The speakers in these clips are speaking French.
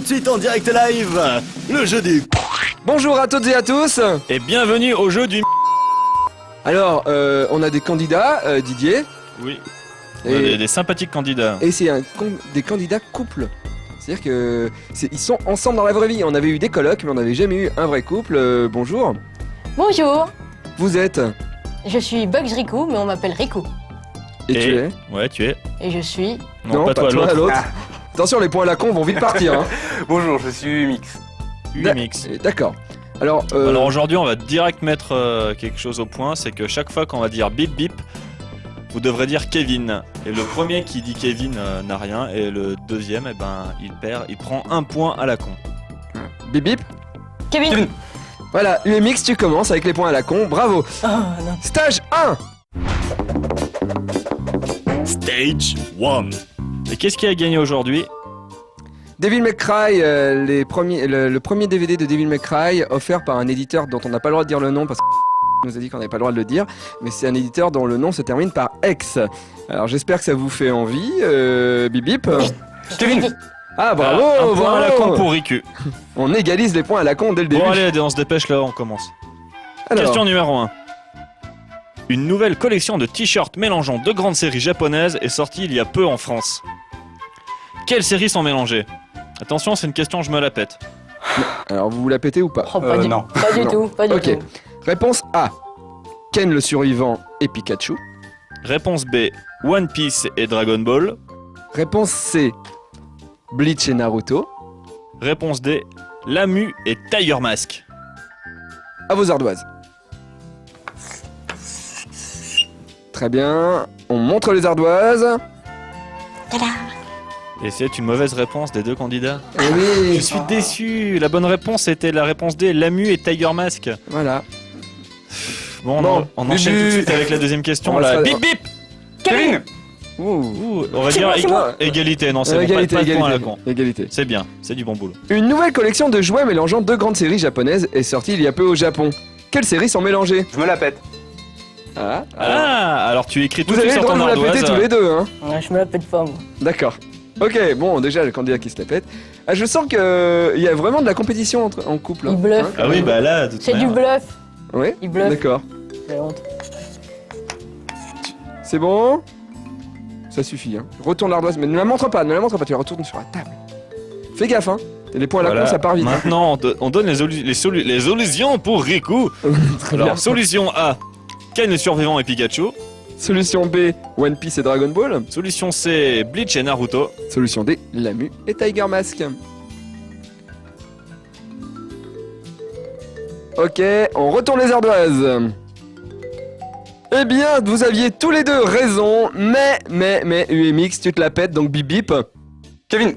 de suite en direct live, le jeu du... Bonjour à toutes et à tous. Et bienvenue au jeu du... Alors, on a des candidats, Didier. Oui, on a des sympathiques candidats. Et c'est des candidats couples. C'est-à-dire que ils sont ensemble dans la vraie vie. On avait eu des colocs, mais on n'avait jamais eu un vrai couple. Bonjour. Bonjour, Vous êtes... je suis Bugs Riku, mais on m'appelle Riku. Et tu es... Ouais, tu es... Et je suis... Non, pas toi, l'autre. Attention, les points à la con vont vite partir. Hein. Bonjour, je suis Umix. UMX. D'accord. Alors, Alors aujourd'hui, on va direct mettre quelque chose au point. C'est que chaque fois qu'on va dire bip bip, vous devrez dire Kevin. Et le premier qui dit Kevin n'a rien. Et le deuxième, eh ben, il perd. Il prend un point à la con. bip bip. Kevin. Voilà, UMX, tu commences avec les points à la con. Bravo. Oh non. Stage 1. Stage 1. Et qu'est-ce qui a gagné aujourd'hui? Devil May Cry, le premier DVD de Devil May Cry offert par un éditeur dont on n'a pas le droit de dire le nom parce qu'il nous a dit qu'on n'avait pas le droit de le dire, mais c'est un éditeur dont le nom se termine par X. Alors j'espère que ça vous fait envie, bip bip. Kevin. Ah bravo, un point à la bravo. con pour Riku. On égalise les points à la con dès le début. Bon allez, on se dépêche là, on commence. Alors, Question numéro 1. Une nouvelle collection de t-shirts mélangeant deux grandes séries japonaises est sortie il y a peu en France. Quelles séries sont mélangées? Attention, c'est une question, je me la pète. alors vous la pétez ou pas? Oh, pas, non. pas du Non. tout, pas du Ok. tout. Réponse A, Ken le survivant et Pikachu. Réponse B, One Piece et Dragon Ball. Réponse C, Bleach et Naruto. Réponse D, Lamu et Tiger Mask. À vos ardoises. Très bien, on montre les ardoises. Et c'est une mauvaise réponse des deux candidats. Eh oui, Je suis déçu. La bonne réponse était la réponse D, Lamu et Tiger Mask. voilà. Bon, Bon, on enchaîne Bubu. tout de suite avec la deuxième question. On va Là. se- Bip bip. Kevin. Ouh. Ouh, on va C'est dire moi, c'est moi. égalité. Non, c'est bon, Égalité, pas de point à la égalité, con. égalité. C'est bien, c'est du bon boulot. Une nouvelle collection de jouets mélangeant deux grandes séries japonaises est sortie il y a peu au Japon. Quelles séries sont mélangées? Je me la pète. Ah, Ah, alors tu écris tout vous de avez suite le sur droit ton de vous la ardoise. péter tous les deux, hein. Ouais, je me la pète pas, moi. D'accord. Ok, bon, déjà le candidat qui se la pète. Ah, je sens que il y a vraiment de la compétition en couple. Il bluffe. Ah oui, bah là, de toute C'est du manière. bluff. Oui. Il bluffe. D'accord. J'ai honte. C'est bon. Ça suffit. Hein. Retourne l'ardoise, mais ne la montre pas, tu la retournes sur la table. Fais gaffe, hein. Les points à la Voilà. con, ça part vite. Hein. Maintenant, on donne les solutions pour Riku. Très Alors, bien. solution A, Ken le survivant et Pikachu. Solution B, One Piece et Dragon Ball. Solution C, Bleach et Naruto. Solution D, Lamu et Tiger Mask. Ok, on retourne les ardoises. Eh bien, vous aviez tous les deux raison, mais, UMX, tu te la pètes, donc bip bip. Kevin.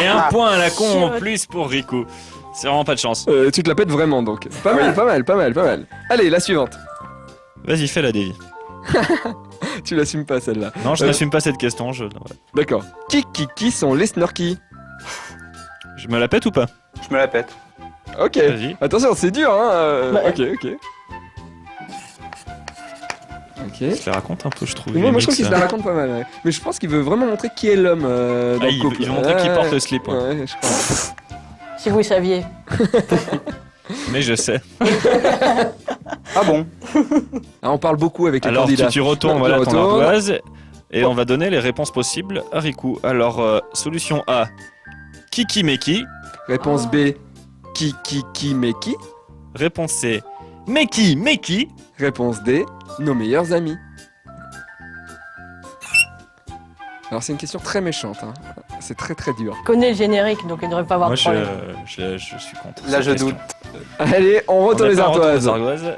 Et un point à la con en plus pour Riku. C'est vraiment pas de chance. Tu te la pètes vraiment, donc. Pas mal, pas mal. Allez, la suivante. Vas-y, fais la Davy. Tu l'assumes pas, celle-là. Non, je n'assume pas cette question. Je D'accord. Qui sont les Snorky? me la pète ou pas? Je me la pète. Ok. Vas-y. Attention, c'est dur, hein. Ouais. Ok. Il se la raconte un peu, je trouve. Moi, je UMX, trouve qu'il se la raconte pas mal, ouais. Mais je pense qu'il veut vraiment montrer qui est l'homme dans Ah, le couple. il veut montrer qui porte le slip. Ouais. Ouais, je crois. Si vous saviez. Mais je sais. Ah bon? Ah, on parle beaucoup avec les Alors, candidats. tu retournes Tu voilà, ton retournes. ardoise. Et on va donner les réponses possibles à Riku. Alors, solution A, Kiki Meki. Réponse B, qui, mais qui. Réponse C, Meki. Réponse D, nos meilleurs amis. Alors, c'est une question très méchante, hein. C'est très dur. Je connais le générique, donc il ne devrait pas avoir Moi, de problème. je suis contre. Là, cette je question. doute. Allez, on On retourne les retourne ardoises. les ardoises.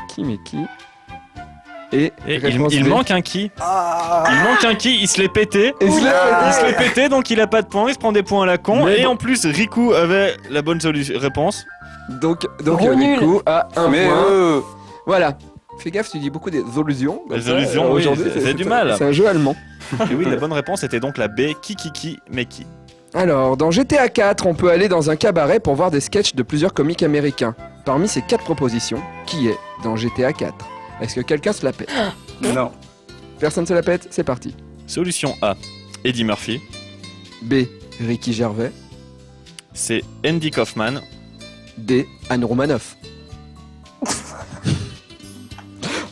Qui, mais qui. Et, Et réponse il B. manque un qui. Il manque un qui, il se l'est pété. Et se Il se l'est pété, donc il a pas de points, il se prend des points à la con. Mais et bon. en plus, Riku avait la bonne réponse. Donc Gros nul. Riku a un Mais point. Voilà. Fais gaffe, tu dis beaucoup des allusions. comme Des ça, allusions, oui, aujourd'hui, c'est du mal. C'est un jeu allemand. Et oui, la bonne réponse était donc la B, Kiki Meki. Alors, dans GTA 4, on peut aller dans un cabaret pour voir des sketchs de plusieurs comiques américains. Parmi ces 4 propositions, qui est dans GTA 4? Est-ce que quelqu'un se la pète? Non. Personne se la pète? C'est parti. Solution A, Eddie Murphy. B. Ricky Gervais. C, Andy Kaufman. D. Anne Romanoff.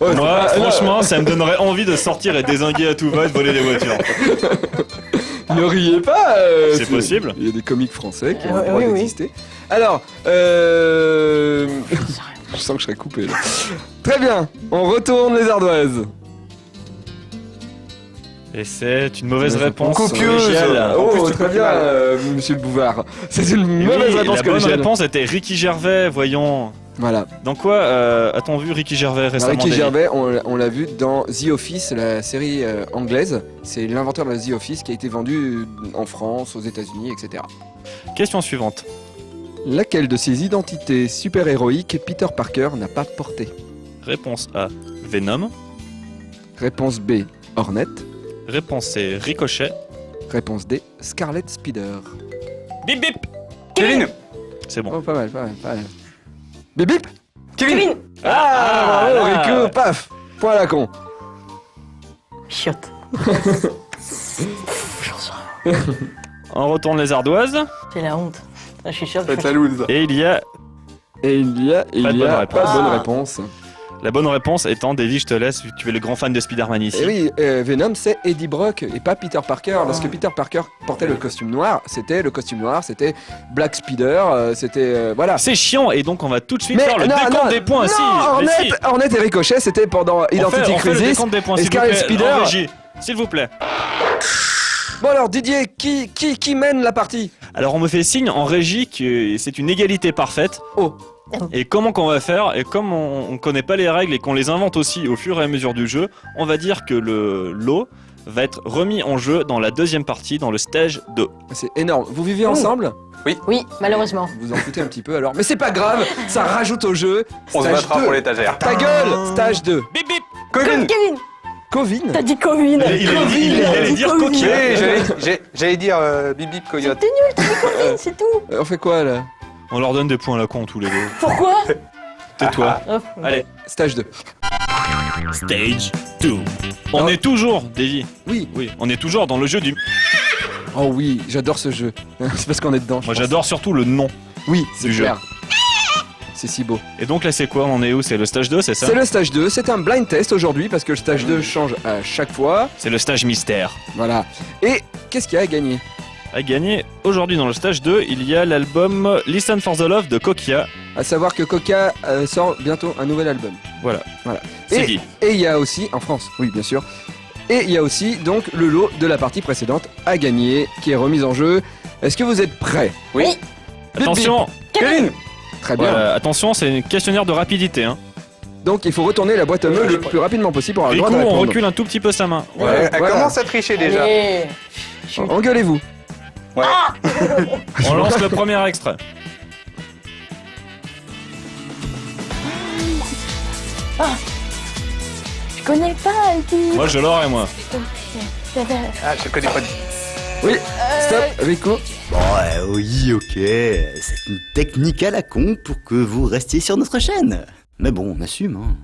Ouais, Moi, c'est pas- franchement, ça me donnerait envie de sortir et dézinguer à tout va et de voler des voitures. Ne riez pas. C'est possible. Il y a des comiques français qui ont Oui, le droit oui. d'exister. Alors, je sens que je serai coupé là. Très bien, on retourne les ardoises. Et c'est une mauvaise réponse. Copieuse. Michel. Oh, En plus, tu très copies bien, mal. Monsieur le Bouvard. C'est une Et mauvaise oui, réponse la que bonne Michel. réponse était Ricky Gervais, voyons. Voilà. Dans quoi a-t-on vu Ricky Gervais récemment Ricky David Gervais, on l'a vu dans The Office, la série anglaise. C'est l'inventeur de The Office qui a été vendu en France, aux États-Unis, etc. Question suivante. Laquelle de ces identités super-héroïques Peter Parker n'a pas porté? Réponse A, Venom. Réponse B, Hornet. Réponse C, Ricochet. Réponse D, Scarlet Spider. Bip bip. Kevin. C'est bon. Oh, pas mal, pas mal, pas mal. Bip bip. Kevin. Ah, bravo, là. Rico, paf. Point à la con. Chiotte. On retourne les ardoises. J'ai la honte. Là, je suis sûre que Faites la loose. Et il y a Et il y a, Pas de bonne pas réponse. de bonne Ah. réponse. la bonne réponse étant, Davy, je te laisse, tu es le grand fan de Spider-Man ici. Et oui, Venom c'est Eddie Brock et pas Peter Parker. Lorsque Peter Parker portait le costume noir, c'était Black Spider, voilà. C'est chiant et donc on va tout de suite Mais faire le non, décompte non, des points. non, Si, mais si. Hornet et Ricochet c'était pendant Identity on fait le Crisis. décompte des points, et s'il vous Scarlet plaît. Spider. En régie, s'il vous plaît. Bon alors Didier, qui mène la partie? Alors on me fait signe en régie que c'est une égalité parfaite. Oh. Et comment qu'on va faire? Et comme on connaît pas les règles et qu'on les invente aussi au fur et à mesure du jeu, on va dire que le lot va être remis en jeu dans la deuxième partie, dans le stage 2. C'est énorme. Vous vivez ensemble? Oui, malheureusement. Vous en foutez un petit peu alors. Mais c'est pas grave, ça rajoute au jeu. On se Stage battra 2. pour l'étagère. Ta gueule, stage 2. Bip bip. Kevin. Kevin, Covin. t'as dit Covid. Il allait dire coquille. J'allais dire Bip Bip Coyote. T'es nul, t'as dit Covid, c'est tout. On fait quoi là? On leur donne des points à la con tous les deux. Pourquoi Tais-toi. Oh, Allez, Stage 2. Stage 2. on est toujours, Davy. Oui. Oui, on est toujours dans le jeu du. Oh oui, j'adore ce jeu. C'est parce qu'on est dedans. je Moi pense. j'adore surtout le nom. Oui, c'est du jeu. clair. C'est si beau. Et donc là c'est quoi? On en est où? C'est le stage 2, c'est ça? C'est le stage 2, c'est un blind test aujourd'hui parce que le stage 2 change à chaque fois. C'est le stage mystère. Voilà. Et qu'est-ce qu'il y a à gagner? À gagner aujourd'hui dans le stage 2, il y a l'album Listen for the Love de Kokia. À savoir que Coca sort bientôt un nouvel album. Voilà. Et- C'est dit. Et il y a aussi, en France, oui bien sûr, et il y a aussi donc le lot de la partie précédente à gagner qui est remise en jeu. Est-ce que vous êtes prêts? Oui. Attention, Kevin. Très bien. voilà, attention, c'est un questionnaire de rapidité. Hein. Donc il faut retourner la boîte à meux le plus rapidement possible pour avoir le Rico, droit de on répondre. recule un tout petit peu sa main. Ouais, Elle voilà. commence à tricher déjà. Allez. Engueulez-vous. Ouais. On lance le premier extrait. Je connais pas, Alpi. Moi je l'aurai, moi. Ah, je connais pas. Oui, stop, Rico. Bon, oui, ok, c'est une technique à la con pour que vous restiez sur notre chaîne. Mais bon, on assume, hein.